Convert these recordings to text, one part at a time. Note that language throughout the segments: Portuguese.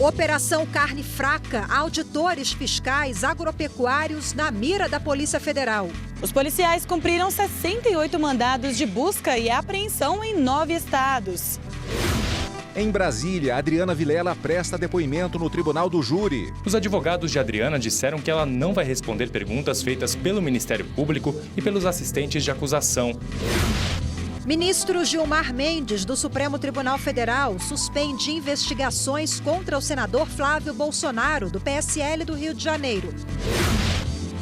Operação Carne Fraca, auditores fiscais agropecuários na mira da Polícia Federal. Os policiais cumpriram 68 mandados de busca e apreensão em 9 estados. Em Brasília, Adriana Vilela presta depoimento no Tribunal do Júri. Os advogados de Adriana disseram que ela não vai responder perguntas feitas pelo Ministério Público e pelos assistentes de acusação. Ministro Gilmar Mendes, do Supremo Tribunal Federal, suspende investigações contra o senador Flávio Bolsonaro, do PSL do Rio de Janeiro.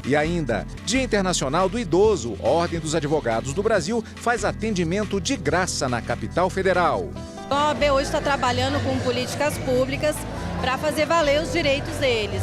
E ainda, Dia Internacional do Idoso, Ordem dos Advogados do Brasil faz atendimento de graça na capital federal. A OAB hoje está trabalhando com políticas públicas para fazer valer os direitos deles.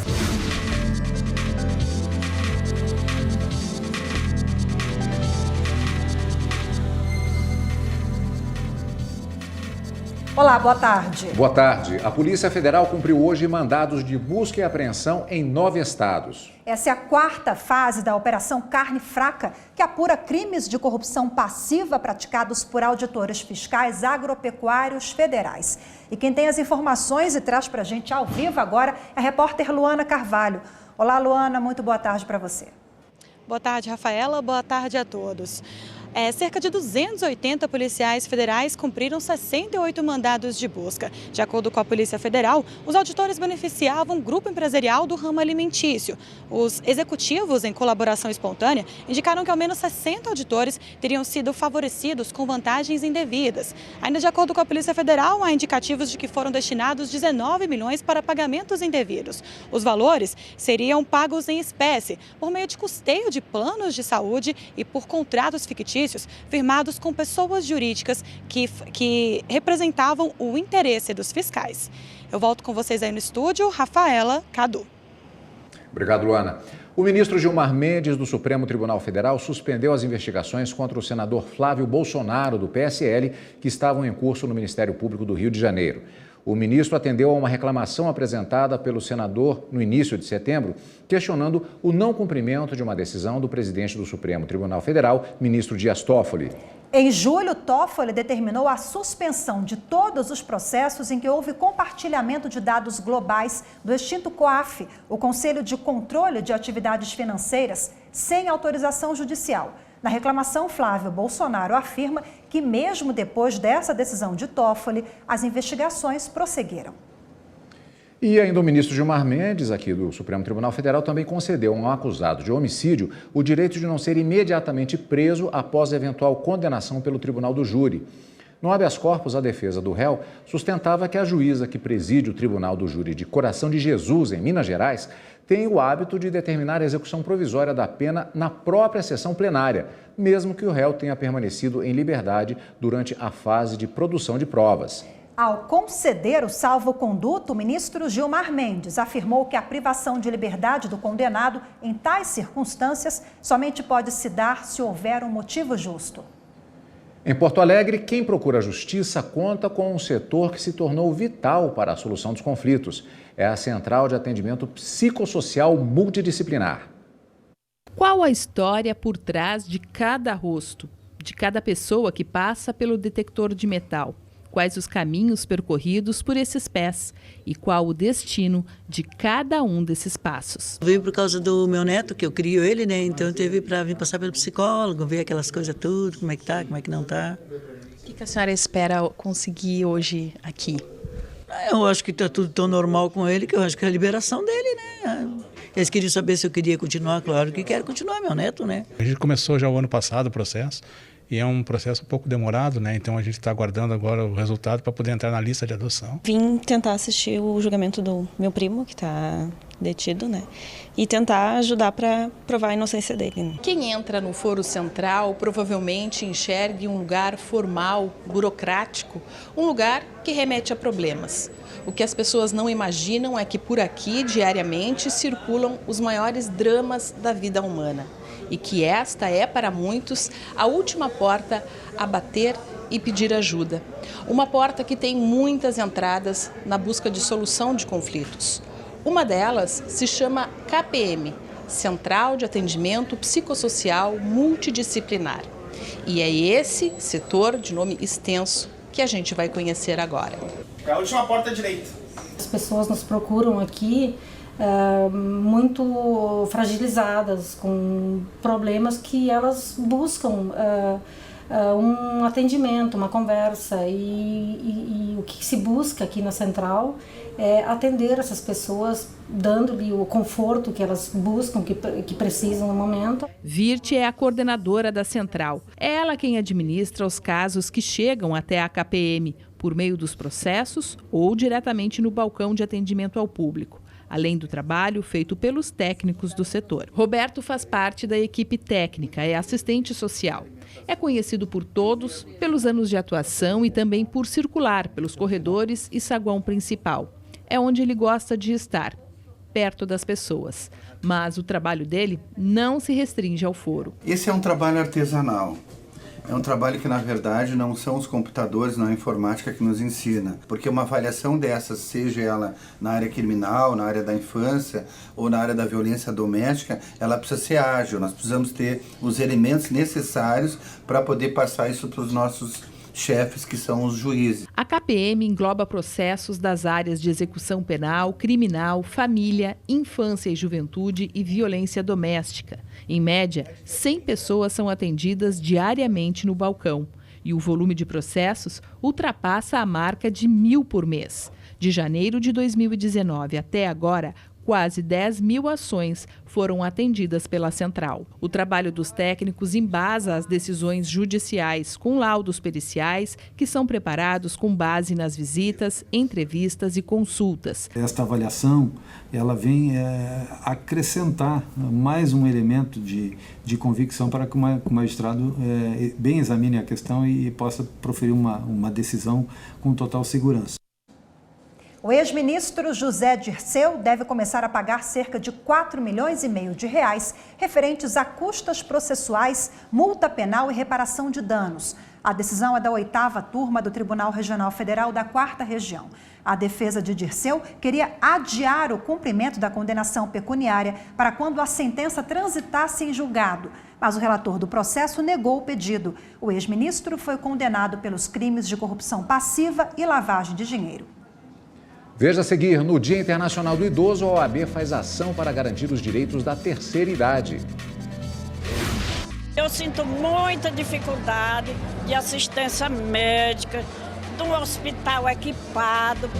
Olá, boa tarde. Boa tarde. A Polícia Federal cumpriu hoje mandados de busca e apreensão em 9 estados. Essa é a 4ª fase da Operação Carne Fraca, que apura crimes de corrupção passiva praticados por auditores fiscais agropecuários federais. E quem tem as informações e traz para a gente ao vivo agora é a repórter Luana Carvalho. Olá, Luana, muito boa tarde para você. Boa tarde, Rafaela. Boa tarde a todos. Cerca de 280 policiais federais cumpriram 68 mandados de busca. De acordo com a Polícia Federal, os auditores beneficiavam um grupo empresarial do ramo alimentício. Os executivos, em colaboração espontânea, indicaram que ao menos 60 auditores teriam sido favorecidos com vantagens indevidas. Ainda de acordo com a Polícia Federal, há indicativos de que foram destinados 19 milhões para pagamentos indevidos. Os valores seriam pagos em espécie, por meio de custeio de planos de saúde e por contratos fictícios firmados com pessoas jurídicas que representavam o interesse dos fiscais. Eu volto com vocês aí no estúdio, Rafaela, Cadu. Obrigado, Luana. O ministro Gilmar Mendes, do Supremo Tribunal Federal, suspendeu as investigações contra o senador Flávio Bolsonaro, do PSL, que estavam em curso no Ministério Público do Rio de Janeiro. O ministro atendeu a uma reclamação apresentada pelo senador no início de setembro, questionando o não cumprimento de uma decisão do presidente do Supremo Tribunal Federal, ministro Dias Toffoli. Em julho, Toffoli determinou a suspensão de todos os processos em que houve compartilhamento de dados globais do extinto COAF, o Conselho de Controle de Atividades Financeiras, sem autorização judicial. Na reclamação, Flávio Bolsonaro afirma que, mesmo depois dessa decisão de Toffoli, as investigações prosseguiram. E ainda o ministro Gilmar Mendes, aqui do Supremo Tribunal Federal, também concedeu a um acusado de homicídio o direito de não ser imediatamente preso após eventual condenação pelo Tribunal do Júri. No habeas corpus, a defesa do réu sustentava que a juíza que preside o Tribunal do Júri de Coração de Jesus, em Minas Gerais, tem o hábito de determinar a execução provisória da pena na própria sessão plenária, mesmo que o réu tenha permanecido em liberdade durante a fase de produção de provas. Ao conceder o salvo-conduto, o ministro Gilmar Mendes afirmou que a privação de liberdade do condenado em tais circunstâncias somente pode se dar se houver um motivo justo. Em Porto Alegre, quem procura a justiça conta com um setor que se tornou vital para a solução dos conflitos. É a Central de Atendimento Psicossocial Multidisciplinar. Qual a história por trás de cada rosto, de cada pessoa que passa pelo detector de metal? Quais os caminhos percorridos por esses pés e qual o destino de cada um desses passos? Veio por causa do meu neto, que eu crio ele, né? Então eu teve para vir passar pelo psicólogo, ver aquelas coisas tudo, como é que tá, como é que não tá. O que a senhora espera conseguir hoje aqui? Eu acho que está tudo tão normal com ele que eu acho que é a liberação dele, né? Eles queriam saber se eu queria continuar, claro que quero continuar, meu neto, né? A gente começou já o ano passado o processo. E é um processo um pouco demorado, né? Então a gente está aguardando agora o resultado para poder entrar na lista de adoção. Vim tentar assistir o julgamento do meu primo, que está detido, né? E tentar ajudar para provar a inocência dele. Né? Quem entra no foro central provavelmente enxergue um lugar formal, burocrático, um lugar que remete a problemas. O que as pessoas não imaginam é que por aqui, diariamente, circulam os maiores dramas da vida humana. E que esta é, para muitos, a última porta a bater e pedir ajuda. Uma porta que tem muitas entradas na busca de solução de conflitos. Uma delas se chama KPM, Central de Atendimento Psicossocial Multidisciplinar. E é esse setor de nome extenso que a gente vai conhecer agora. É a última porta à direita. As pessoas nos procuram aqui muito fragilizadas, com problemas que elas buscam um atendimento, uma conversa, e o que se busca aqui na Central é atender essas pessoas, dando-lhe o conforto que elas buscam, que precisam no momento. Virte é a coordenadora da Central. É ela quem administra os casos que chegam até a KPM, por meio dos processos ou diretamente no balcão de atendimento ao público, além do trabalho feito pelos técnicos do setor. Roberto faz parte da equipe técnica, é assistente social. É conhecido por todos pelos anos de atuação e também por circular pelos corredores e saguão principal. É onde ele gosta de estar, perto das pessoas. Mas o trabalho dele não se restringe ao foro. Esse é um trabalho artesanal. É um trabalho que, na verdade, não são os computadores, não a informática que nos ensina. Porque uma avaliação dessas, seja ela na área criminal, na área da infância ou na área da violência doméstica, ela precisa ser ágil. Nós precisamos ter os elementos necessários para poder passar isso para os nossos chefes, que são os juízes. A KPM engloba processos das áreas de execução penal, criminal, família, infância e juventude e violência doméstica. Em média, 100 pessoas são atendidas diariamente no balcão. E o volume de processos ultrapassa a marca de 1.000 por mês. De janeiro de 2019 até agora, quase 10.000 ações foram atendidas pela Central. O trabalho dos técnicos embasa as decisões judiciais com laudos periciais que são preparados com base nas visitas, entrevistas e consultas. Esta avaliação ela vem acrescentar mais um elemento de convicção para que o magistrado bem examine a questão e possa proferir uma decisão com total segurança. O ex-ministro José Dirceu deve começar a pagar cerca de 4,5 milhões de reais referentes a custas processuais, multa penal e reparação de danos. A decisão é da 8ª turma do Tribunal Regional Federal da 4ª Região. A defesa de Dirceu queria adiar o cumprimento da condenação pecuniária para quando a sentença transitasse em julgado. Mas o relator do processo negou o pedido. O ex-ministro foi condenado pelos crimes de corrupção passiva e lavagem de dinheiro. Veja a seguir, no Dia Internacional do Idoso, a OAB faz ação para garantir os direitos da terceira idade. Eu sinto muita dificuldade de assistência médica, de um hospital equipado.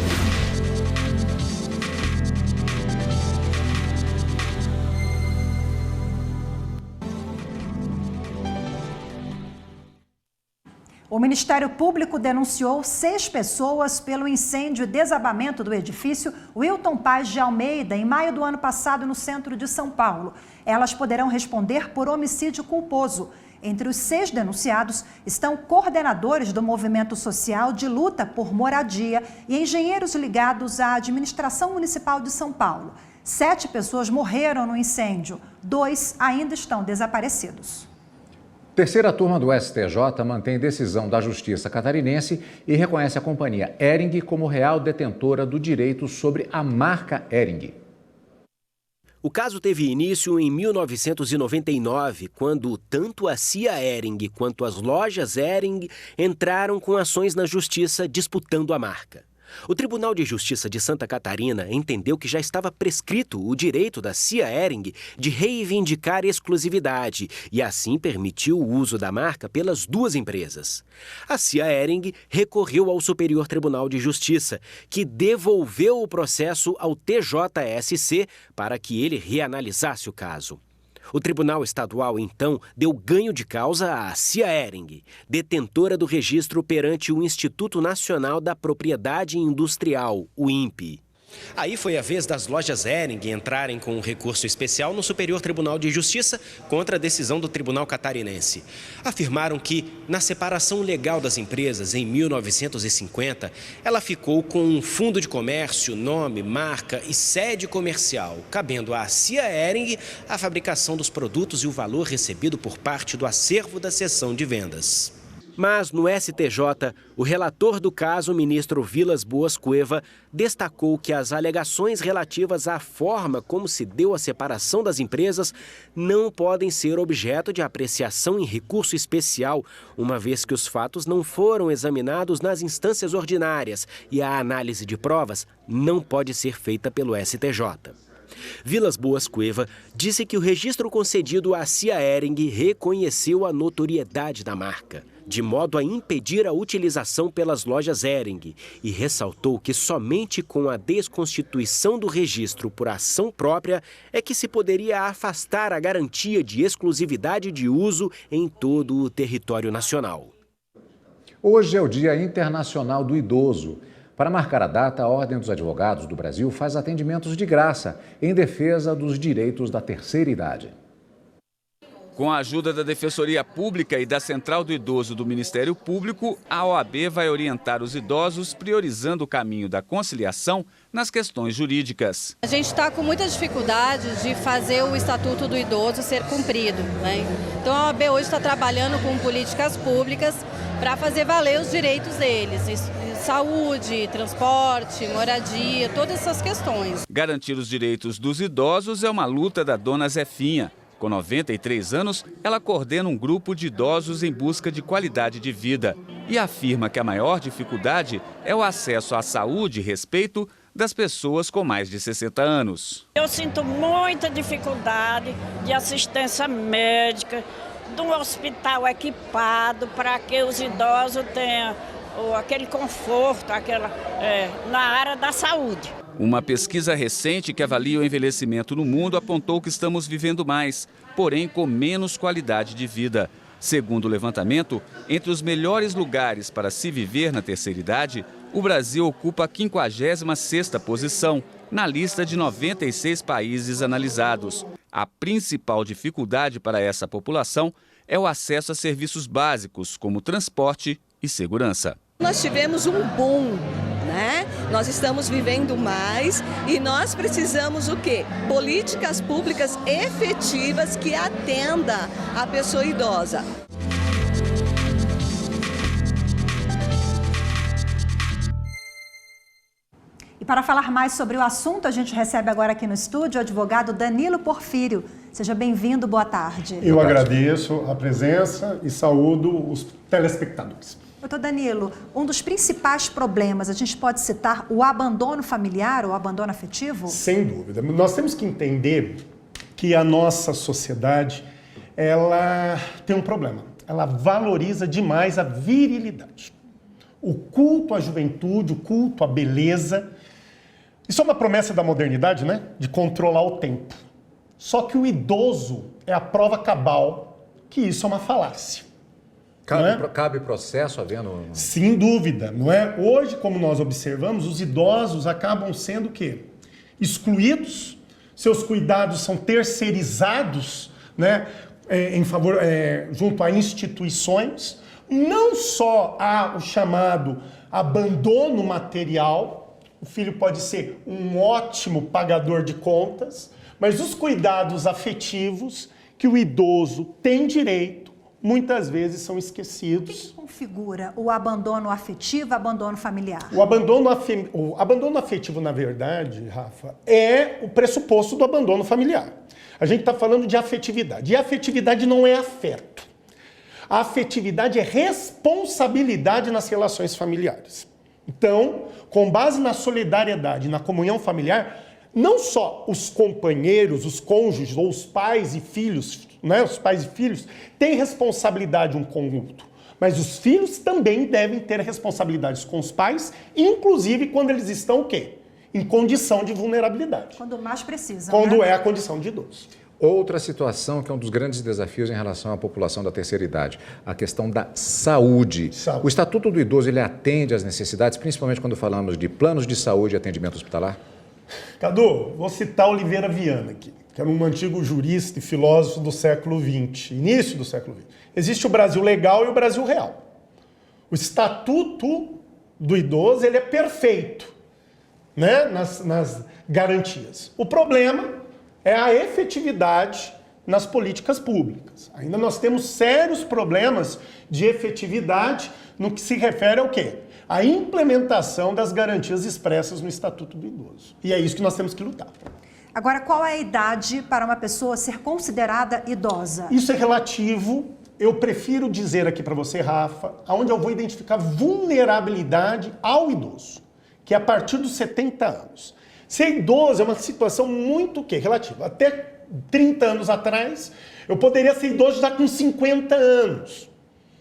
O Ministério Público denunciou 6 pessoas pelo incêndio e desabamento do edifício Wilton Paz de Almeida, em maio do ano passado, no centro de São Paulo. Elas poderão responder por homicídio culposo. Entre os 6 denunciados estão coordenadores do movimento social de luta por moradia e engenheiros ligados à administração municipal de São Paulo. 7 pessoas morreram no incêndio, 2 ainda estão desaparecidos. Terceira turma do STJ mantém decisão da Justiça catarinense e reconhece a companhia Hering como real detentora do direito sobre a marca Hering. O caso teve início em 1999, quando tanto a CIA Hering quanto as lojas Hering entraram com ações na Justiça disputando a marca. O Tribunal de Justiça de Santa Catarina entendeu que já estava prescrito o direito da CIA Hering de reivindicar exclusividade e assim permitiu o uso da marca pelas 2 empresas. A CIA Hering recorreu ao Superior Tribunal de Justiça, que devolveu o processo ao TJSC para que ele reanalisasse o caso. O Tribunal Estadual, então, deu ganho de causa à CIA Hering, detentora do registro perante o Instituto Nacional da Propriedade Industrial, o INPE. Aí foi a vez das lojas Hering entrarem com um recurso especial no Superior Tribunal de Justiça contra a decisão do Tribunal Catarinense. Afirmaram que, na separação legal das empresas em 1950, ela ficou com um fundo de comércio, nome, marca e sede comercial, cabendo à CIA Hering a fabricação dos produtos e o valor recebido por parte do acervo da seção de vendas. Mas, no STJ, o relator do caso, o ministro Vilas Boas Cueva, destacou que as alegações relativas à forma como se deu a separação das empresas não podem ser objeto de apreciação em recurso especial, uma vez que os fatos não foram examinados nas instâncias ordinárias e a análise de provas não pode ser feita pelo STJ. Vilas Boas Cueva disse que o registro concedido à Cia Hering reconheceu a notoriedade da marca, de modo a impedir a utilização pelas lojas Hering, e ressaltou que somente com a desconstituição do registro por ação própria é que se poderia afastar a garantia de exclusividade de uso em todo o território nacional. Hoje é o Dia Internacional do Idoso. Para marcar a data, a Ordem dos Advogados do Brasil faz atendimentos de graça em defesa dos direitos da terceira idade. Com a ajuda da Defensoria Pública e da Central do Idoso do Ministério Público, a OAB vai orientar os idosos priorizando o caminho da conciliação nas questões jurídicas. A gente está com muita dificuldade de fazer o Estatuto do Idoso ser cumprido, né? Então a OAB hoje está trabalhando com políticas públicas para fazer valer os direitos deles. Saúde, transporte, moradia, todas essas questões. Garantir os direitos dos idosos é uma luta da dona Zefinha. Com 93 anos, ela coordena um grupo de idosos em busca de qualidade de vida e afirma que a maior dificuldade é o acesso à saúde e respeito das pessoas com mais de 60 anos. Eu sinto muita dificuldade de assistência médica, de um hospital equipado para que os idosos tenham aquele conforto, na área da saúde. Uma pesquisa recente que avalia o envelhecimento no mundo apontou que estamos vivendo mais, porém com menos qualidade de vida. Segundo o levantamento, entre os melhores lugares para se viver na terceira idade, o Brasil ocupa a 56ª posição na lista de 96 países analisados. A principal dificuldade para essa população é o acesso a serviços básicos, como transporte e segurança. Nós tivemos um boom, né? Nós estamos vivendo mais e nós precisamos o quê? Políticas públicas efetivas que atendam a pessoa idosa. E para falar mais sobre o assunto, a gente recebe agora aqui no estúdio o advogado Danilo Porfírio. Seja bem-vindo, boa tarde. Eu agradeço a presença e saúdo os telespectadores. Doutor Danilo, um dos principais problemas, a gente pode citar o abandono familiar ou abandono afetivo? Sem dúvida. Nós temos que entender que a nossa sociedade, ela tem um problema. Ela valoriza demais a virilidade. O culto à juventude, o culto à beleza. Isso é uma promessa da modernidade, né? De controlar o tempo. Só que o idoso é a prova cabal que isso é uma falácia. Cabe processo havendo? Sem dúvida, não é? Hoje, como nós observamos, os idosos acabam sendo o quê? Excluídos, seus cuidados são terceirizados, né? Junto a instituições. Não só há o chamado abandono material, o filho pode ser um ótimo pagador de contas, mas os cuidados afetivos que o idoso tem direito, muitas vezes são esquecidos. O que configura o abandono afetivo, o abandono familiar? O abandono afetivo, na verdade, Rafa, é o pressuposto do abandono familiar. A gente está falando de afetividade. E a afetividade não é afeto. A afetividade é responsabilidade nas relações familiares. Então, com base na solidariedade, na comunhão familiar, não só os companheiros, os cônjuges ou os pais e filhos, né, os pais e filhos têm responsabilidade um com o outro, mas os filhos também devem ter responsabilidades com os pais, inclusive quando eles estão o quê? Em condição de vulnerabilidade. Quando mais precisam. Quando né? é a condição de idoso. Outra situação que é um dos grandes desafios em relação à população da terceira idade, a questão da saúde. O Estatuto do Idoso, ele atende às necessidades, principalmente quando falamos de planos de saúde e atendimento hospitalar? Cadu, vou citar Oliveira Viana aqui, que era um antigo jurista e filósofo do século XX, início do século XX. Existe o Brasil legal e o Brasil real. O Estatuto do Idoso, ele é perfeito, né, nas garantias. O problema é a efetividade nas políticas públicas. Ainda nós temos sérios problemas de efetividade no que se refere ao quê? A implementação das garantias expressas no Estatuto do Idoso. E é isso que nós temos que lutar. Agora, qual é a idade para uma pessoa ser considerada idosa? Isso é relativo. Eu prefiro dizer aqui para você, Rafa, onde eu vou identificar vulnerabilidade ao idoso, que é a partir dos 70 anos. Ser idoso é uma situação muito relativa. Até 30 anos atrás, eu poderia ser idoso já com 50 anos.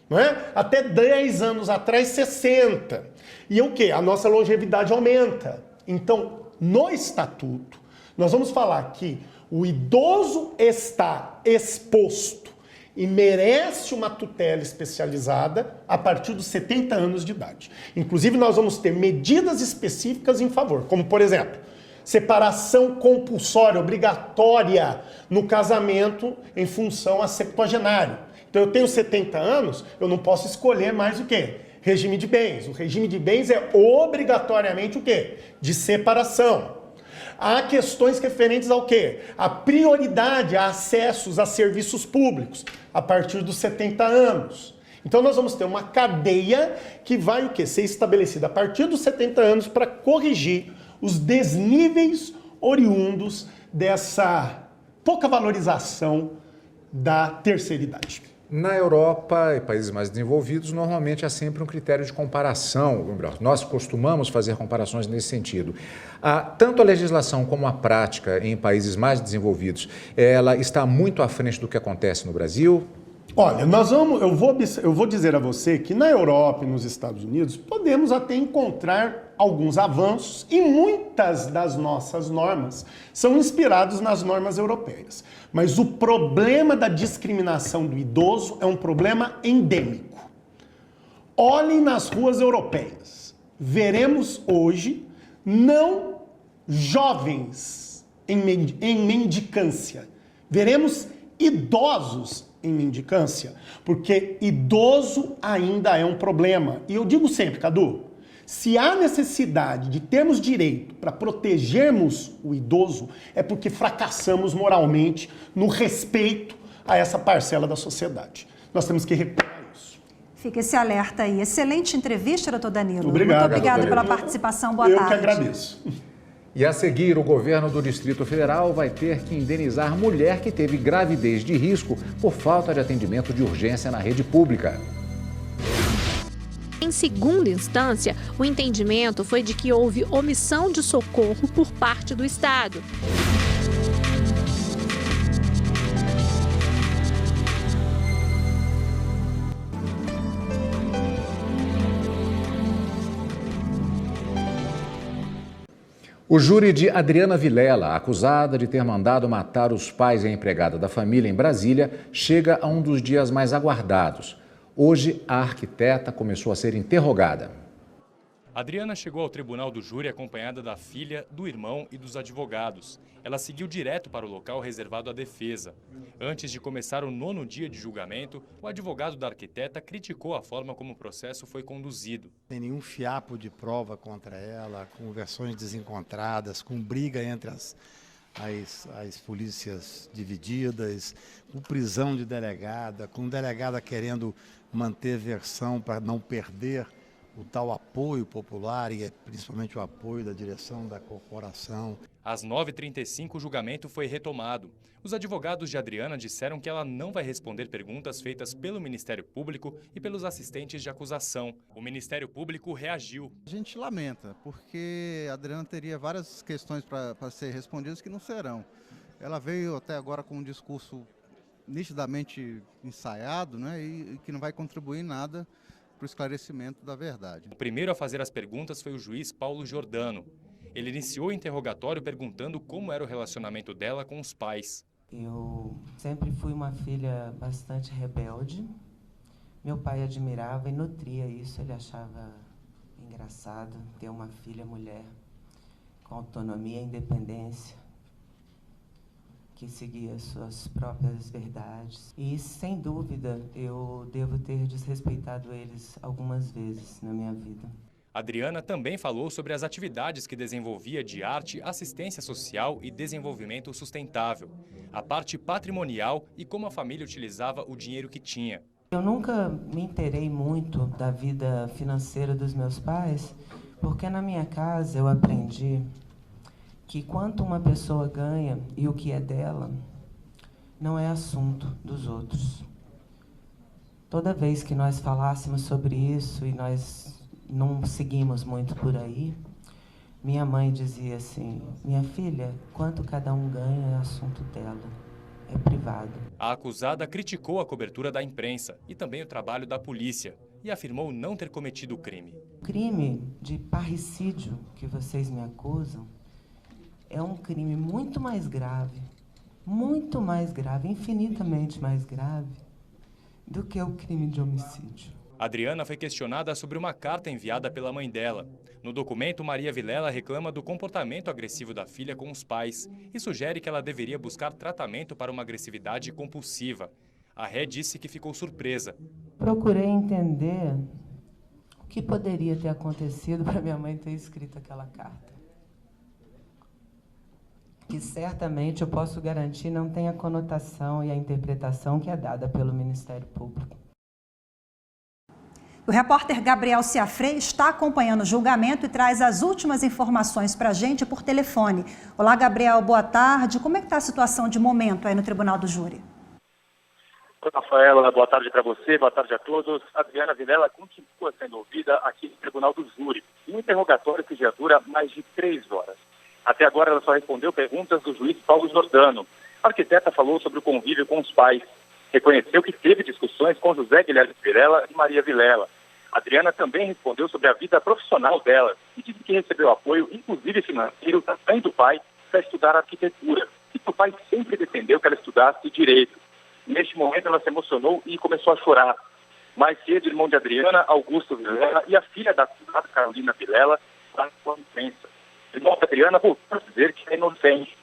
Não é? Até 10 anos atrás, 60. E o quê? A nossa longevidade aumenta. Então, no Estatuto, nós vamos falar que o idoso está exposto e merece uma tutela especializada a partir dos 70 anos de idade. Inclusive, nós vamos ter medidas específicas em favor, como, por exemplo, separação compulsória, obrigatória no casamento em função a septuagenário. Então, eu tenho 70 anos, eu não posso escolher mais o quê? Regime de bens. O regime de bens é obrigatoriamente o quê? De separação. Há questões referentes ao quê? A prioridade a acessos a serviços públicos a partir dos 70 anos. Então nós vamos ter uma cadeia que vai o quê? Ser estabelecida a partir dos 70 anos para corrigir os desníveis oriundos dessa pouca valorização da terceira idade. Na Europa e países mais desenvolvidos, normalmente há sempre um critério de comparação. Nós costumamos fazer comparações nesse sentido. Tanto a legislação como a prática em países mais desenvolvidos, ela está muito à frente do que acontece no Brasil? Olha, eu vou dizer a você que na Europa e nos Estados Unidos podemos até encontrar alguns avanços e muitas das nossas normas são inspiradas nas normas europeias. Mas o problema da discriminação do idoso é um problema endêmico. Olhem nas ruas europeias. Veremos hoje não jovens em mendicância. Veremos idosos em mendicância, porque idoso ainda é um problema. E eu digo sempre, Cadu, se há necessidade de termos direito para protegermos o idoso, é porque fracassamos moralmente no respeito a essa parcela da sociedade. Nós temos que recuperar isso. Fica esse alerta aí. Excelente entrevista, doutor Danilo. Obrigado. Muito obrigada pela participação. Boa tarde. Eu que agradeço. E a seguir, o governo do Distrito Federal vai ter que indenizar mulher que teve gravidez de risco por falta de atendimento de urgência na rede pública. Em segunda instância, o entendimento foi de que houve omissão de socorro por parte do Estado. O júri de Adriana Vilela, acusada de ter mandado matar os pais e a empregada da família em Brasília, chega a um dos dias mais aguardados. Hoje, a arquiteta começou a ser interrogada. Adriana chegou ao tribunal do júri acompanhada da filha, do irmão e dos advogados. Ela seguiu direto para o local reservado à defesa. Antes de começar o 9º dia de julgamento, o advogado da arquiteta criticou a forma como o processo foi conduzido. Tem nenhum fiapo de prova contra ela, com versões desencontradas, com briga entre as polícias divididas, com prisão de delegada, com delegada querendo manter versão para não perder o tal apoio popular e principalmente o apoio da direção da corporação. Às 9h35, o julgamento foi retomado. Os advogados de Adriana disseram que ela não vai responder perguntas feitas pelo Ministério Público e pelos assistentes de acusação. O Ministério Público reagiu. A gente lamenta, porque a Adriana teria várias questões para ser respondidas que não serão. Ela veio até agora com um discurso nitidamente ensaiado, né, e que não vai contribuir em nada para o esclarecimento da verdade. O primeiro a fazer as perguntas foi o juiz Paulo Giordano. Ele iniciou o interrogatório perguntando como era o relacionamento dela com os pais. Eu sempre fui uma filha bastante rebelde. Meu pai admirava e nutria isso. Ele achava engraçado ter uma filha mulher com autonomia e independência, que seguia suas próprias verdades. E, sem dúvida, eu devo ter desrespeitado eles algumas vezes na minha vida. Adriana também falou sobre as atividades que desenvolvia de arte, assistência social e desenvolvimento sustentável, a parte patrimonial e como a família utilizava o dinheiro que tinha. Eu nunca me inteirei muito da vida financeira dos meus pais, porque na minha casa eu aprendi que quanto uma pessoa ganha e o que é dela, não é assunto dos outros. Toda vez que nós falássemos sobre isso e nós não seguimos muito por aí, minha mãe dizia assim: minha filha, quanto cada um ganha é assunto dela, é privado. A acusada criticou a cobertura da imprensa e também o trabalho da polícia e afirmou não ter cometido o crime. O crime de parricídio que vocês me acusam é um crime muito mais grave, infinitamente mais grave do que o crime de homicídio. Adriana foi questionada sobre uma carta enviada pela mãe dela. No documento, Maria Vilela reclama do comportamento agressivo da filha com os pais e sugere que ela deveria buscar tratamento para uma agressividade compulsiva. A Ré disse que ficou surpresa. Procurei entender o que poderia ter acontecido para minha mãe ter escrito aquela carta. Que certamente eu posso garantir não tem a conotação e a interpretação que é dada pelo Ministério Público. O repórter Gabriel Ciafré está acompanhando o julgamento e traz as últimas informações para a gente por telefone. Olá, Gabriel, boa tarde. Como é que está a situação de momento aí no Tribunal do Júri? Oi, Rafaela, boa tarde para você, boa tarde a todos. Adriana Vilela continua sendo ouvida aqui no Tribunal do Júri. Um interrogatório que já dura mais de 3 horas. Até agora ela só respondeu perguntas do juiz Paulo Jordano. A arquiteta falou sobre o convívio com os pais. Reconheceu que teve discussões com José Guilherme Vilela e Maria Vilela. Adriana também respondeu sobre a vida profissional dela e disse que recebeu apoio, inclusive financeiro, também do pai, para estudar arquitetura. E que o pai sempre defendeu que ela estudasse direito. Neste momento ela se emocionou e começou a chorar. Mais cedo, o irmão de Adriana, Augusto Vilela, e a filha da acusada, Carolina Vilela, estavam com a imprensa. O irmão de Adriana voltou a dizer que é inocente.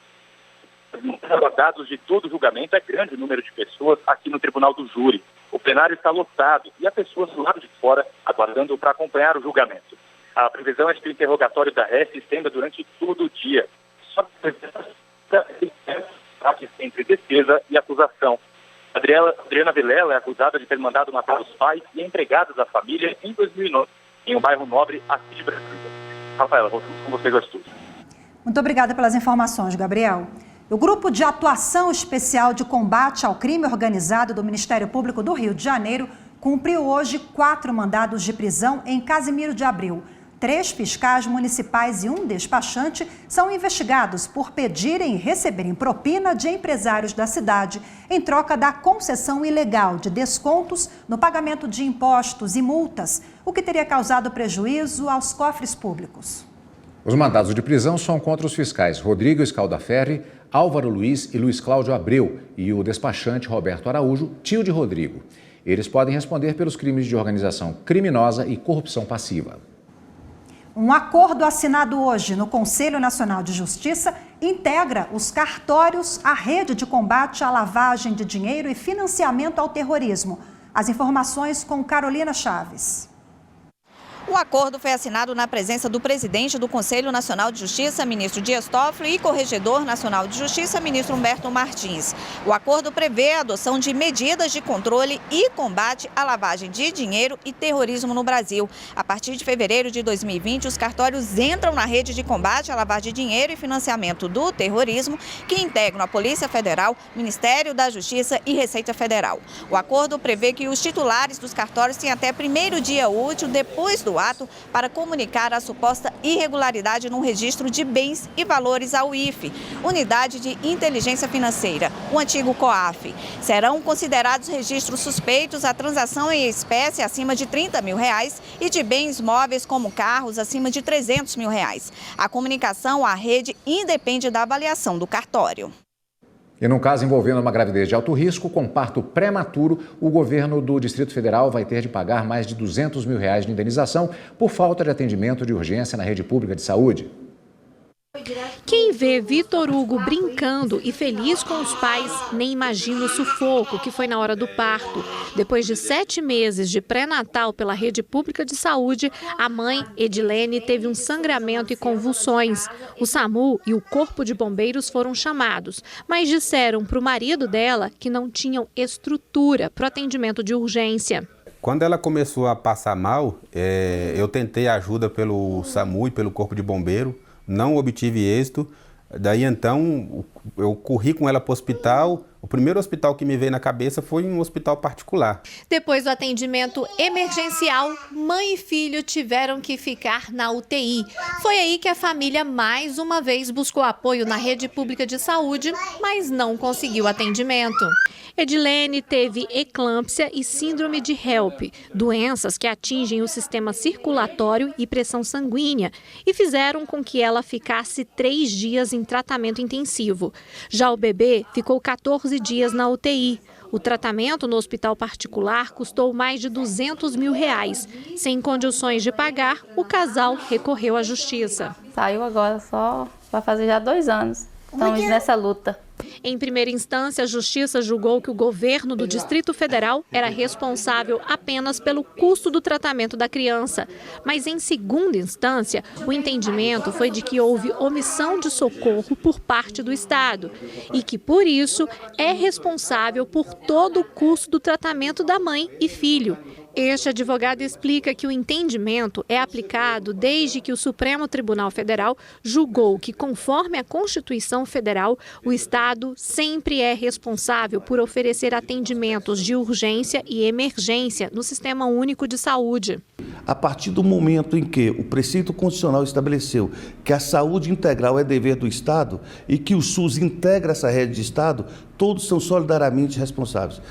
Os aguardados de todo o julgamento é grande o número de pessoas aqui no Tribunal do Júri. O plenário está lotado e há pessoas do lado de fora aguardando para acompanhar o julgamento. A previsão é de que o interrogatório da Ré se estenda durante todo o dia. Só que entre defesa e acusação. Adriana Vilela é acusada de ter mandado matar os pais e empregados da família em 2009, em um bairro nobre aqui de Brasília. Rafaela, voltamos com vocês ao estúdio. Muito obrigada pelas informações, Gabriel. O Grupo de Atuação Especial de Combate ao Crime Organizado do Ministério Público do Rio de Janeiro cumpriu hoje 4 mandados de prisão em Casimiro de Abril. 3 fiscais municipais e 1 despachante são investigados por pedirem e receberem propina de empresários da cidade em troca da concessão ilegal de descontos no pagamento de impostos e multas, o que teria causado prejuízo aos cofres públicos. Os mandados de prisão são contra os fiscais Rodrigo Scaldaferri, Álvaro Luiz e Luiz Cláudio Abreu e o despachante Roberto Araújo, tio de Rodrigo. Eles podem responder pelos crimes de organização criminosa e corrupção passiva. Um acordo assinado hoje no Conselho Nacional de Justiça integra os cartórios à rede de combate à lavagem de dinheiro e financiamento ao terrorismo. As informações com Carolina Chaves. O acordo foi assinado na presença do presidente do Conselho Nacional de Justiça, ministro Dias Toffoli, e corregedor nacional de Justiça, ministro Humberto Martins. O acordo prevê a adoção de medidas de controle e combate à lavagem de dinheiro e terrorismo no Brasil. A partir de fevereiro de 2020, os cartórios entram na rede de combate à lavagem de dinheiro e financiamento do terrorismo, que integram a Polícia Federal, Ministério da Justiça e Receita Federal. O acordo prevê que os titulares dos cartórios têm até 1º dia útil depois do ato para comunicar a suposta irregularidade no registro de bens e valores ao IFE, Unidade de Inteligência Financeira, o antigo COAF. Serão considerados registros suspeitos a transação em espécie acima de R$30 mil e de bens móveis como carros acima de R$300 mil. A comunicação à rede independe da avaliação do cartório. E num caso envolvendo uma gravidez de alto risco, com parto prematuro, o governo do Distrito Federal vai ter de pagar mais de R$200 mil de indenização por falta de atendimento de urgência na rede pública de saúde. Quem vê Vitor Hugo brincando e feliz com os pais nem imagina o sufoco que foi na hora do parto. Depois de 7 meses de pré-natal pela rede pública de saúde, a mãe, Edilene, teve um sangramento e convulsões. O SAMU e o Corpo de Bombeiros foram chamados, mas disseram para o marido dela que não tinham estrutura para o atendimento de urgência. Quando ela começou a passar mal, eu tentei ajuda pelo SAMU e pelo Corpo de Bombeiro. Não obtive êxito, daí então eu corri com ela para o hospital. O primeiro hospital que me veio na cabeça foi um hospital particular. Depois do atendimento emergencial, mãe e filho tiveram que ficar na UTI. Foi aí que a família mais uma vez buscou apoio na rede pública de saúde, mas não conseguiu atendimento. Edilene teve eclâmpsia e síndrome de HELP, doenças que atingem o sistema circulatório e pressão sanguínea, e fizeram com que ela ficasse 3 dias em tratamento intensivo. Já o bebê ficou 14 dias na UTI. O tratamento no hospital particular custou mais de R$200 mil. Sem condições de pagar, o casal recorreu à justiça. Saiu agora, só vai fazer já 2 anos. Estamos nessa luta. Em primeira instância, a Justiça julgou que o governo do Distrito Federal era responsável apenas pelo custo do tratamento da criança. Mas em segunda instância, o entendimento foi de que houve omissão de socorro por parte do Estado e que, por isso, é responsável por todo o custo do tratamento da mãe e filho. Este advogado explica que o entendimento é aplicado desde que o Supremo Tribunal Federal julgou que, conforme a Constituição Federal, o Estado sempre é responsável por oferecer atendimentos de urgência e emergência no Sistema Único de Saúde. A partir do momento em que o preceito constitucional estabeleceu que a saúde integral é dever do Estado e que o SUS integra essa rede de Estado, todos são solidariamente responsáveis.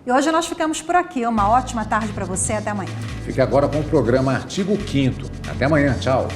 E hoje nós ficamos por aqui. Uma ótima tarde para você. Até amanhã. Fique agora com o programa Artigo 5º. Até amanhã. Tchau.